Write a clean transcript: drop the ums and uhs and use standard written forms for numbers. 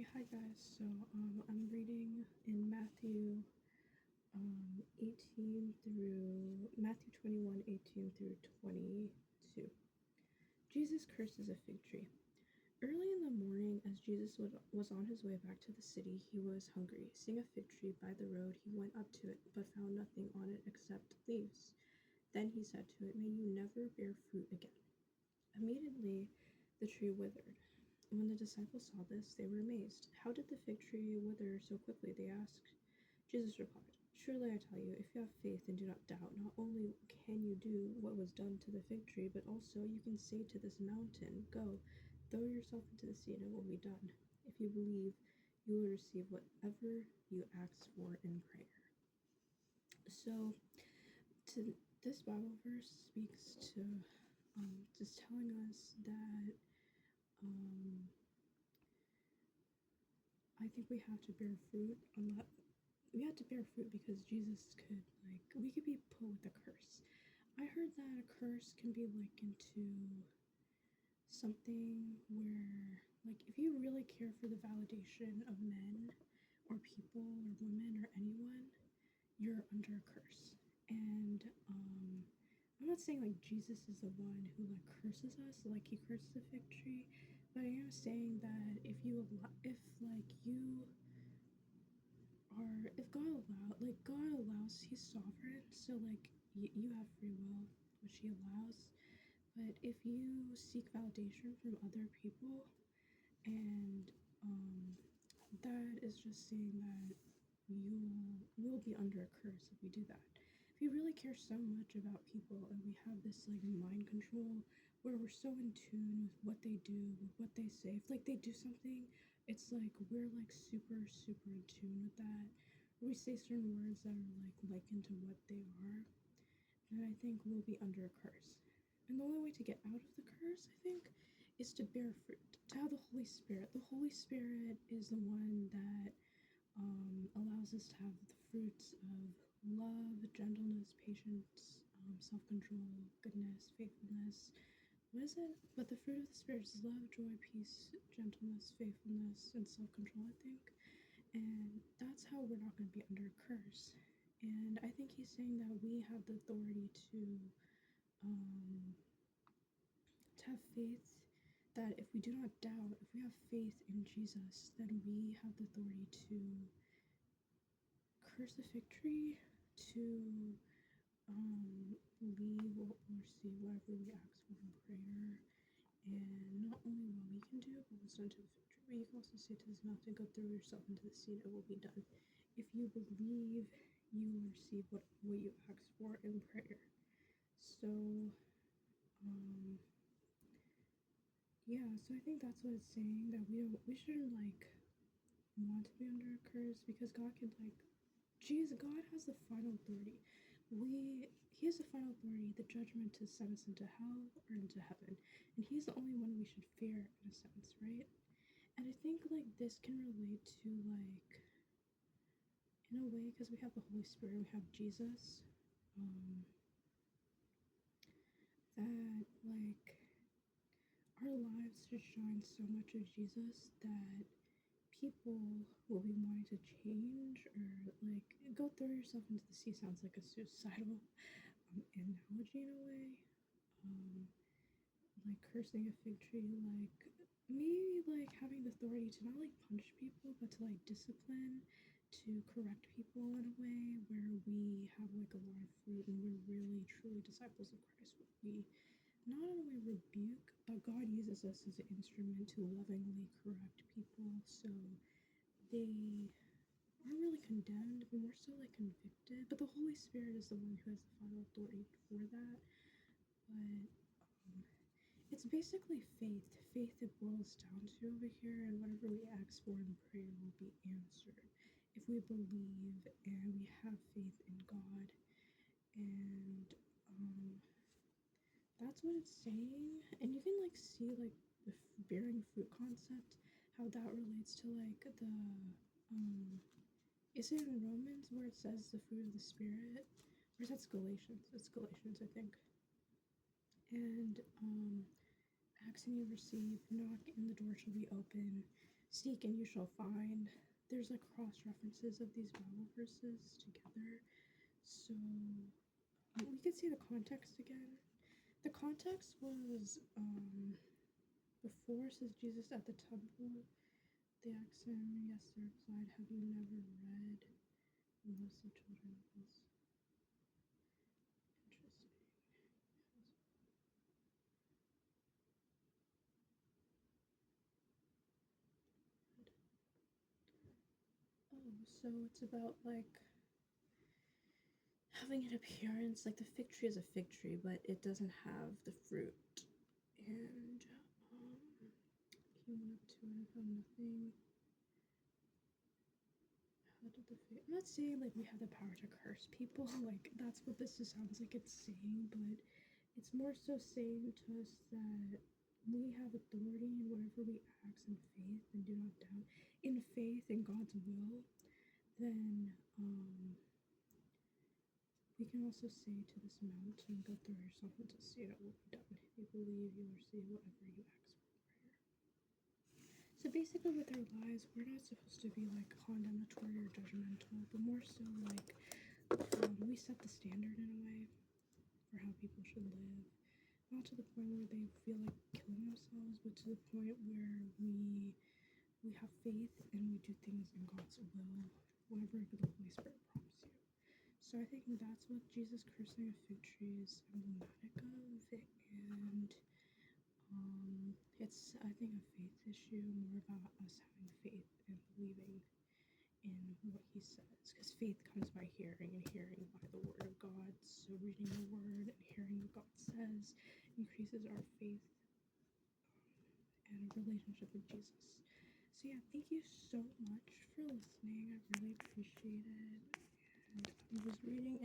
Okay, hi guys. I'm reading in Matthew 21:18 through 22. Jesus curses a fig tree. Early in the morning, as Jesus was on his way back to the city, he was hungry. Seeing a fig tree by the road, he went up to it, but found nothing on it except leaves. Then he said to it, "May you never bear fruit again." Immediately, the tree withered. When the disciples saw this, they were amazed. "How did the fig tree wither so quickly?" they asked. Jesus replied, "Truly I tell you, if you have faith and do not doubt, not only can you do what was done to the fig tree, but also you can say to this mountain, 'Go, throw yourself into the sea,' and it will be done. If you believe, you will receive whatever you ask for in prayer." So, this Bible verse speaks to just telling us that I think we have to bear fruit. We have to bear fruit because Jesus we could be put with a curse. I heard that a curse can be likened to something where, like, if you really care for the validation of men or people or women or anyone, you're under a curse. And I'm not saying like Jesus is the one who like curses us, like he curses the fig tree, but I am saying that if God allows, he's sovereign, so like you have free will, which he allows. But if you seek validation from other people, and that is just saying that you will be under a curse if you do that. If you really care so much about people and we have this like mind control where we're so in tune with what they do, with what they say, if like they do something, it's like we're like super, super in tune with that. We say certain words that are like likened to what they are, then I think we'll be under a curse. And the only way to get out of the curse, I think, is to bear fruit, to have the Holy Spirit. The Holy Spirit is the one that allows us to have the fruits of love, gentleness, patience, self control, goodness, faithfulness. What is it? But the fruit of the Spirit is love, joy, peace, gentleness, faithfulness, and self control, I think. And that's how we're not going to be under a curse. And I think he's saying that we have the authority um, to have faith, that if we do not doubt, if we have faith in Jesus, then we have the authority to curse the fig tree, to leave or receive whatever we ask for in prayer. And not only what we can do, but what's done to the fig tree. But you can also say to this mountain, "Go throw yourself into the sea," and it will be done. If you believe, you will receive what you ask for in prayer. So, yeah, so I think that's what it's saying, that we shouldn't like want to be under a curse, because God can like God has the final authority. He has the final authority, the judgment to send us into hell or into heaven. And he's the only one we should fear in a sense, right? And I think like this can relate to like in a way, because we have the Holy Spirit, we have Jesus, that like our lives should shine so much of Jesus that people will be wanting to change, or like go throw yourself into the sea sounds like a suicidal analogy in a way. Like cursing a fig tree, like maybe like having the authority to not like punish people, but to like discipline, to correct people in a way where we have like a lot of fruit and we're really truly disciples of Christ. We not only rebuke, but God uses us as an instrument to lovingly correct people, so they aren't really condemned, but more so like convicted. But the Holy Spirit is the one who has the final authority for that. But it's basically faith. Faith it boils down to over here, and whatever we ask for in prayer will be answered. If we believe and we have faith in God, and that's what it's saying. And you can like see like the bearing fruit concept, how that relates to like is it in Romans where it says the fruit of the Spirit? Or is that Galatians? It's Galatians, I think. And ask and you receive, knock and the door shall be open. seek and you shall find. There's like cross references of these Bible verses together. So we can see the context again. The context was before, says Jesus at the temple. They asked him, yes, they replied, have you never read most of children of this? Interesting. Oh, so it's about like having an appearance like the fig tree is a fig tree, but it doesn't have the fruit. And he went up to it and found nothing. How did the fig? I'm not saying like we have the power to curse people. Like that's what this sounds like it's saying, but it's more so saying to us that we have authority in whatever we act in faith and do not doubt. In faith in God's will, then we can also say to this mountain, go through yourself into the sea, and it will be done. If you believe, you will receive whatever you ask for in prayer. So basically with our lives, we're not supposed to be like condemnatory or judgmental, but more so like we set the standard in a way for how people should live. Not to the point where they feel like killing themselves, but to the point where we have faith and we do things in God's will, whatever the Holy Spirit prompts you. So I think that's what Jesus cursing a fig tree is emblematic of, and it's, I think, a faith issue, more about us having faith and believing in what he says, because faith comes by hearing and hearing by the word of God. So reading the word and hearing what God says increases our faith and relationship with Jesus. So yeah, thank you so much for listening. I really appreciate it. And I was reading